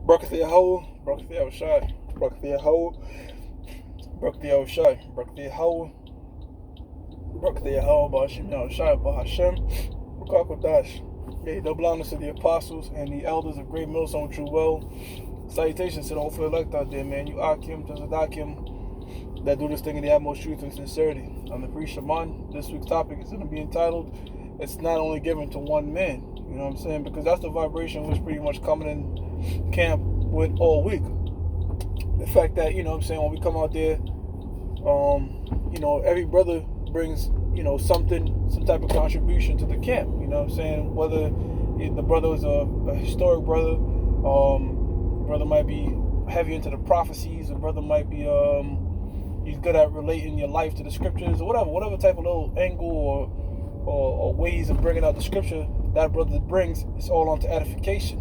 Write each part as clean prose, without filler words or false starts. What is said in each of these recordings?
Barak Yahweh, Barak Yahushai, Barak Yahweh, Barak Yahushai, Barak Yahweh, Barak Yahweh, Ba'ashem Yahushai, Ba'ashem, Rukakodash. Yea, double honors to the apostles and the elders of Great Millstone True Well. Salutations to the hopeful elect out there, man. You Akim, Tazadakim, that do this thing in the utmost truth and sincerity. I'm the priest Shaman. This week's topic is going to be entitled, It's Not Only Given to One Man. You know what I'm saying? Because that's the vibration was pretty much coming in camp with all week. The fact that, you know what I'm saying, when we come out there, every brother brings, something, some type of contribution to the camp. You know what I'm saying? Whether the brother is a historic brother, brother might be heavy into the prophecies, a brother might be he's good at relating your life to the scriptures, or whatever type of little angle or ways of bringing out the scripture that brother brings, it's all onto edification,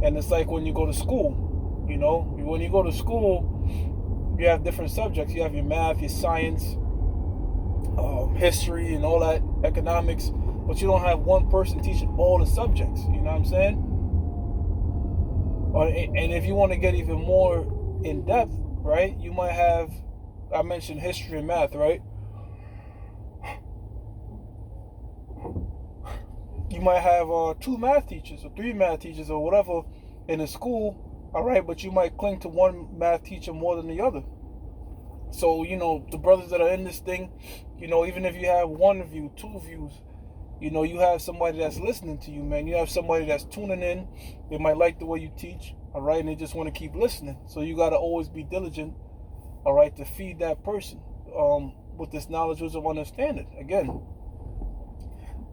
And it's like when you go to school, when you go to school, you have different subjects. You have your math, your science, history, and all that, economics, but you don't have one person teaching all the subjects. You know what I'm saying? And if you want to get even more in depth, right, you might have, I mentioned history and math, right? You might have 2 math teachers or 3 math teachers or whatever in a school, all right, but you might cling to one math teacher more than the other. So, the brothers that are in this thing, even if you have 1 view, 2 views, you have somebody that's listening to you, man. You have somebody that's tuning in. They might like the way you teach, all right, and they just want to keep listening. So you got to always be diligent, all right, to feed that person with this knowledge, wisdom, understanding. Again,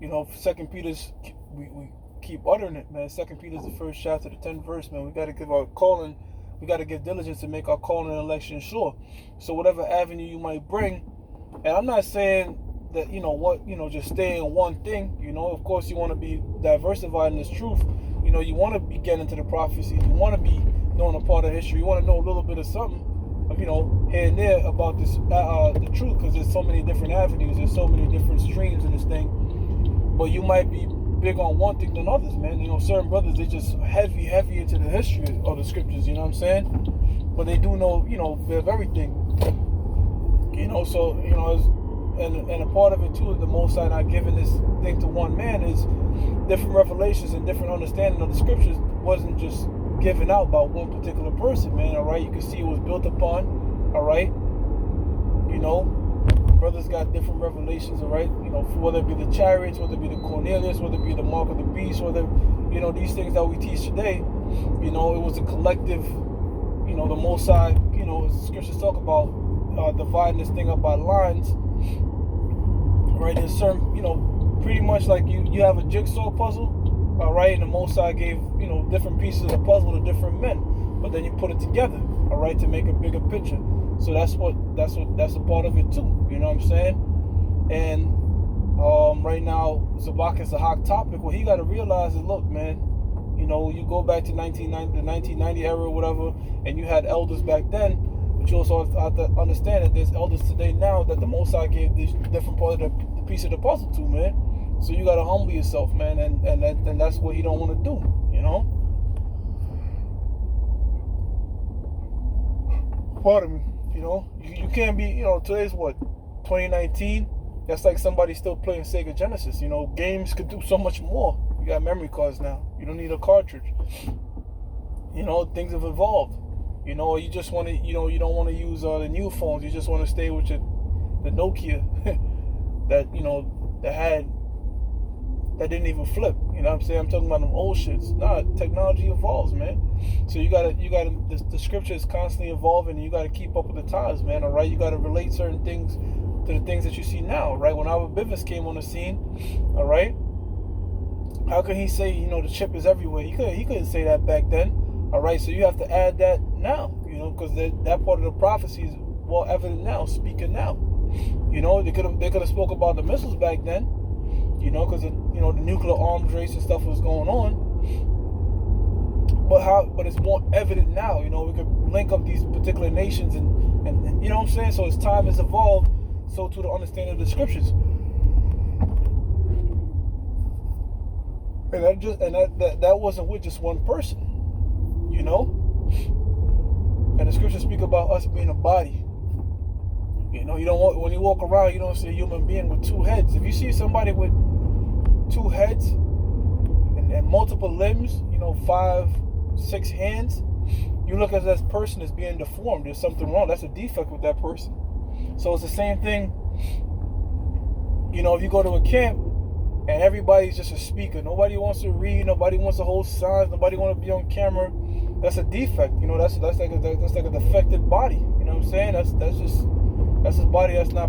2 Peter's, we keep uttering it, man. 2 Peter's the 1st chapter, the 10th verse, man. We got to give our calling, we got to give diligence to make our calling and election sure. So whatever avenue you might bring, and I'm not saying that, just stay in one thing, of course you want to be diversified in this truth. You want to be getting into the prophecy, you want to be knowing a part of history, you want to know a little bit of something, here and there about this, the truth, because there's so many different avenues, there's so many different streams in this thing. But you might be big on one thing than others, man. Certain brothers, they just heavy into the history of the scriptures, you know what I'm saying? But they do know, of everything. And a part of it too, the Most High not giving this thing to one man is different revelations and different understanding of the scriptures wasn't just given out by one particular person, man, all right? You can see it was built upon, all right? Brothers got different revelations, all right? Whether it be the chariots, whether it be the Cornelius, whether it be the mark of the beast, whether, these things that we teach today, it was a collective, the Most High, as the scriptures talk about, dividing this thing up by lines, right? There's certain, pretty much like you have a jigsaw puzzle, all right? And the Most High gave, different pieces of the puzzle to different men, but then you put it together, all right, to make a bigger picture. So that's a part of it too. You know what I'm saying? And right now, Zabak is a hot topic. What he got to realize is, look, man, you go back to the 1990 era or whatever, and you had elders back then, but you also have to understand that there's elders today now that the Most High gave this different part of the piece of the puzzle to, man. So you got to humble yourself, man, and that's what he don't want to do, Pardon me. You can't be, today's what, 2019? That's like somebody still playing Sega Genesis. Games could do so much more. You got memory cards now. You don't need a cartridge. Things have evolved. You just want to, you don't want to use the new phones. You just want to stay with the Nokia that didn't even flip. You know what I'm saying? I'm talking about them old shits. Nah, technology evolves, man. So you gotta, the scripture is constantly evolving, and you gotta keep up with the times, man. All right, you gotta relate certain things to the things that you see now, right? When our Bivens came on the scene, all right, how can he say, the chip is everywhere? He couldn't say that back then, all right. So you have to add that now, because that part of the prophecy is well evident now, speaking now. They could have spoke about the missiles back then. Because the nuclear arms race and stuff was going on. But it's more evident now. We could link up these particular nations and you know what I'm saying? So as time has evolved, so to the understanding of the scriptures. And that wasn't with just one person. you know? And the scriptures speak about us being a body. You know, you don't want, when you walk around, you don't see a human being with two heads. If you see somebody with two heads and multiple limbs, you know, 5, 6 hands, you look at that person as being deformed. There's something wrong. That's a defect with that person. So it's the same thing, you know, if you go to a camp and everybody's just a speaker, nobody wants to read, nobody wants to hold signs, nobody wants to be on camera, that's a defect. You know, that's like a defective body. You know what I'm saying? That's a body that's not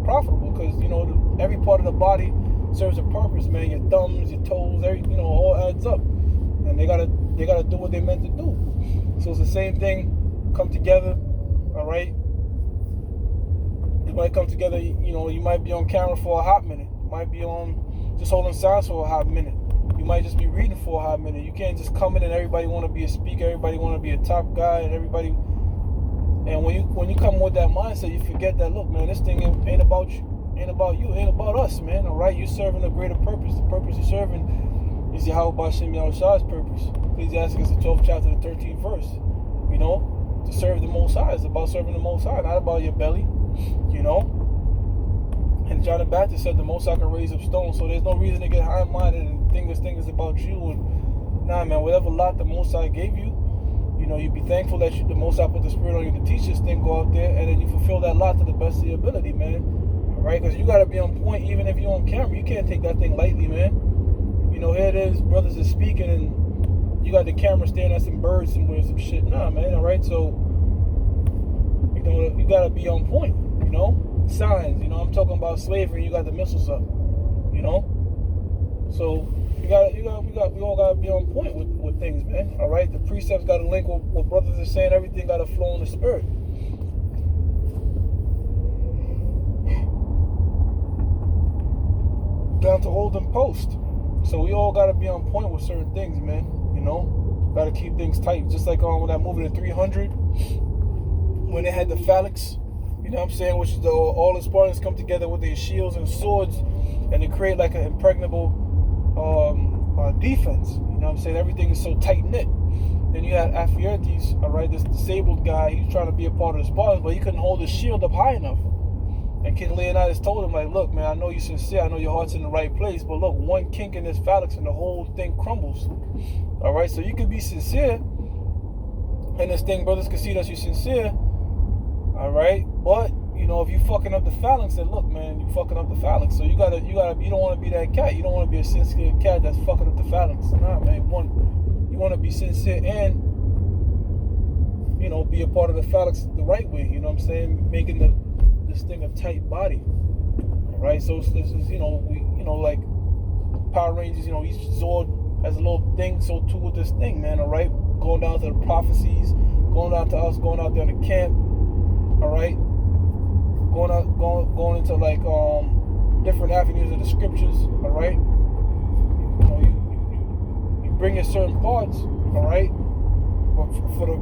profitable, because, you know, every part of the body serves a purpose, man. Your thumbs, your toes, you know, all adds up, and they gotta do what they're meant to do. So it's the same thing. Come together, all right. You might come together. You know, you might be on camera for a hot minute. You might be on just holding signs for a hot minute. You might just be reading for a hot minute. You can't just come in and everybody want to be a speaker. Everybody want to be a top guy, and everybody. And when you come with that mindset, you forget that, look, man, this thing ain't about you, ain't about us, man. All right, you're serving a greater purpose. The purpose you're serving is Yahweh B'Shem Yahushua's purpose. Ecclesiastes, the 12th chapter, the 13th verse. You know, to serve the Most High. It's about serving the Most High, not about your belly. You know. And John the Baptist said the Most High can raise up stones, so there's no reason to get high-minded and think this thing is about you. And nah, man, whatever lot the Most High gave you, you know, you be thankful that the Most High put the Spirit on you to teach this thing, go out there, and then you fulfill that lot to the best of your ability, man. All right? Because you got to be on point, even if you're on camera. You can't take that thing lightly, man. You know, here it is, brothers are speaking, and you got the camera staring at some birds somewhere, some shit. Nah, man, all right? So, you know, you got to be on point, you know? Signs, you know, I'm talking about slavery, you got the missiles up, you know? So, we all gotta be on point with things, man. All right, the precepts gotta link with what brothers are saying. Everything gotta flow in the spirit. Down to holding post. So we all gotta be on point with certain things, man. You know, gotta keep things tight. Just like when that movie, The 300, when they had the phalanx. You know what I'm saying? Which is all the Spartans come together with their shields and swords, and they create like an impregnable defense. You know what I'm saying? Everything is so tight knit. Then you had Aphrodites, all right, this disabled guy. He's trying to be a part of the Spartans, but he couldn't hold his shield up high enough. And King Leonidas told him, like, look, man, I know you're sincere. I know your heart's in the right place, but look, one kink in this phalanx and the whole thing crumbles. All right, so you can be sincere, and this thing, brothers can see that you're sincere. All right, but you know, if you fucking up the phalanx, then look, man, you fucking up the phalanx. So you don't want to be that cat. You don't want to be a sincere cat that's fucking up the phalanx. Nah, man, you want to be sincere and, you know, be a part of the phalanx the right way. You know what I'm saying? Making this thing a tight body. All right, so this is, you know, like Power Rangers. You know, each Zord has a little thing. So too with this thing, man. All right, going down to the prophecies, going down to us, going out there in the camp. All right, going into like different avenues of the scriptures. All right, you know, you bring in certain parts. All right,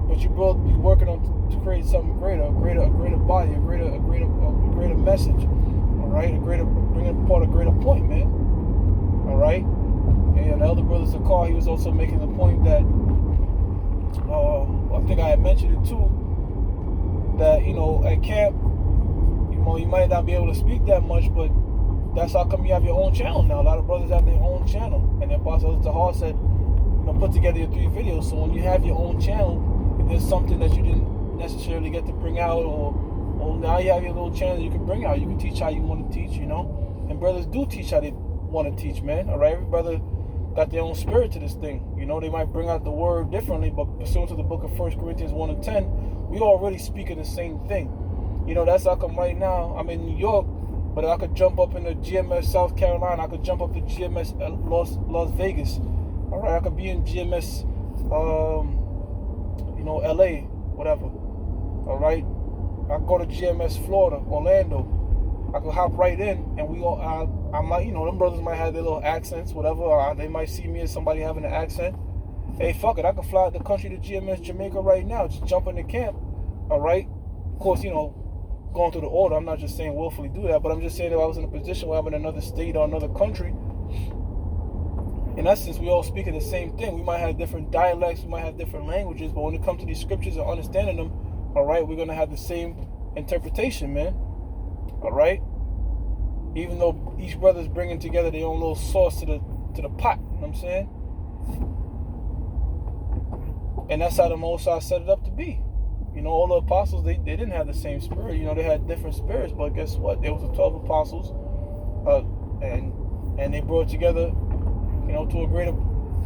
but you're working on to create something greater, a greater body, a greater message. All right, bringing part a greater point, man. All right, and the elder brother Zakar, he was also making the point that I think I had mentioned it too. That, you know, at camp, you know, you might not be able to speak that much, but that's how come you have your own channel now. A lot of brothers have their own channel, and the Apostle Tahar said, you know, put together your 3 videos. So when you have your own channel, if there's something that you didn't necessarily get to bring out, or now you have your little channel you can bring out, you can teach how you want to teach, you know. And brothers do teach how they want to teach, man. All right, every brother got their own spirit to this thing. You know, they might bring out the word differently, but pursuant to the book of 1 Corinthians 1 and 10, we already speaking the same thing. You know, that's how come right now I'm in New York, but I could jump up into GMS South Carolina. I could jump up to GMS Las Vegas. All right, I could be in GMS, you know, LA, whatever. All right, I could go to GMS Florida, Orlando. I could hop right in, and we all. I might, you know, them brothers might have their little accents, whatever. They might see me as somebody having an accent. Hey, fuck it, I can fly out the country to GMS Jamaica right now. Just jump in the camp, all right? Of course, you know, going through the order, I'm not just saying willfully do that, but I'm just saying if I was in a position where I'm in another state or another country, in essence, we all speak of the same thing. We might have different dialects, we might have different languages, but when it comes to these scriptures and understanding them, all right, we're going to have the same interpretation, man. All right? Even though each brother's bringing together their own little sauce to the pot, you know what I'm saying? And that's how the Most High set it up to be. You know, all the apostles, they didn't have the same spirit. You know, they had different spirits, but guess what? There was the 12 apostles, and they brought together, you know, to a greater,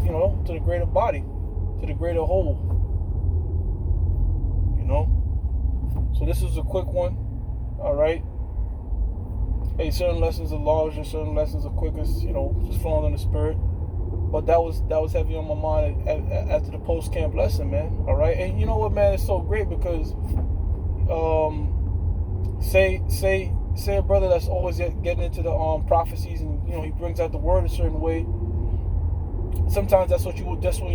you know, to the greater body, to the greater whole. You know? So this is a quick one. All right? Hey, certain lessons are larger, certain lessons are quickest, you know, just flowing in the spirit. But that was heavy on my mind after the post-camp lesson, man. All right? And you know what, man? It's so great because say a brother that's always getting into the prophecies, and you know he brings out the word a certain way. Sometimes that's what you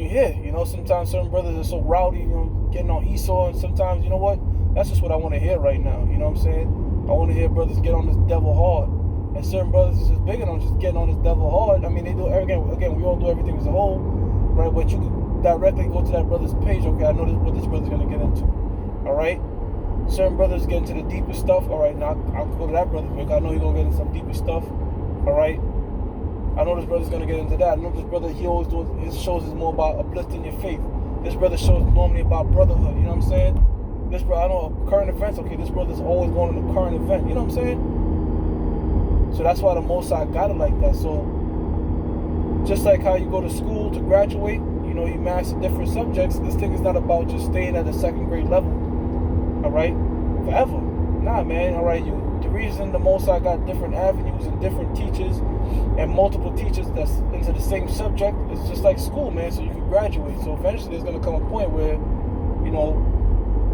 hear. You know, sometimes certain brothers are so rowdy, you know, getting on Esau, and sometimes, you know what? That's just what I want to hear right now. You know what I'm saying? I want to hear brothers get on this devil hard. And certain brothers is just big on just getting on this devil hard. I mean, they do, again, we all do everything as a whole, right? But you could directly go to that brother's page. Okay, I know what this brother's going to get into. All right? Certain brothers get into the deeper stuff. All right, now I'll go to that brother because I know he's going to get into some deeper stuff. All right? I know this brother's going to get into that. I know this brother, he always does, his shows is more about uplifting your faith. This brother shows normally about brotherhood. You know what I'm saying? This brother, I know current events. Okay, this brother's always going to the current event. You know what I'm saying? So that's why the Most High got it like that. So just like how you go to school to graduate, you know, you master different subjects. This thing is not about just staying at a second grade level, all right, forever. Nah, man, all right. The reason the Most High got different avenues and different teachers and multiple teachers that's into the same subject is just like school, man. So you can graduate. So eventually there's gonna come a point where, you know,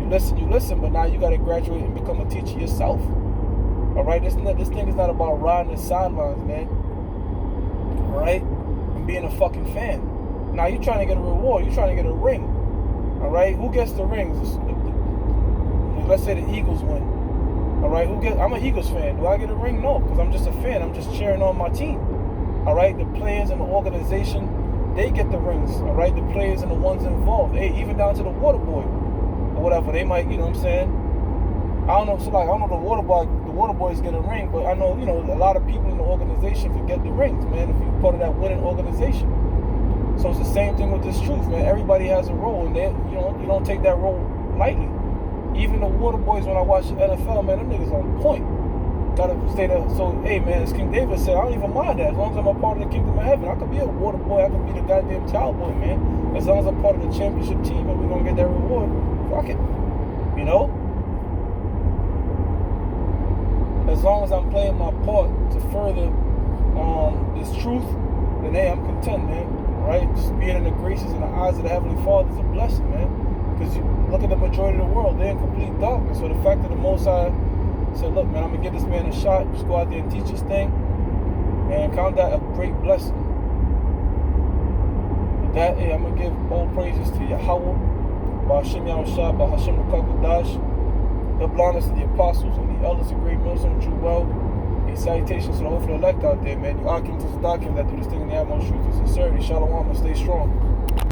you listen, but now you got to graduate and become a teacher yourself. All right, this thing is not about riding the sidelines, man. All right, and being a fucking fan. Now you're trying to get a reward. You're trying to get a ring. All right, who gets the rings? Let's say the Eagles win. All right, I'm an Eagles fan. Do I get a ring? No, because I'm just a fan. I'm just cheering on my team. All right, the players and the organization, they get the rings. All right, the players and the ones involved. Hey, even down to the water boy or whatever, they might, you know what I'm saying? I don't know, so like, I don't know the water boys get a ring, but I know, you know, a lot of people in the organization could get the rings, man, if you're part of that winning organization. So it's the same thing with this truth, man. Everybody has a role, and you don't take that role lightly. Even the water boys, when I watch the NFL, man, them niggas on point. Gotta stay there. So, hey, man, as King David said, I don't even mind that. As long as I'm a part of the kingdom of heaven, I could be a water boy. I could be the goddamn towel boy, man. As long as I'm part of the championship team and we're gonna get that reward, fuck it. You know? As long as I'm playing my part to further this truth, then hey, I'm content, man. Right? Just being in the graces and the eyes of the Heavenly Father is a blessing, man. Because you look at the majority of the world, they're in complete darkness. So the fact that the Most High said, look, man, I'm going to give this man a shot. Just go out there and teach this thing. And count that a great blessing. With that, hey, I'm going to give all praises to Yahweh, Ba'ashem Yahushua, Ba'ashem Rukakadash, the blindness of the apostles and the elders of great millstone true well. A salutations to the hopeful elect out there, man. You Akim to the Dakim that do this thing in the utmost truth and sincerity. Shalom and stay strong.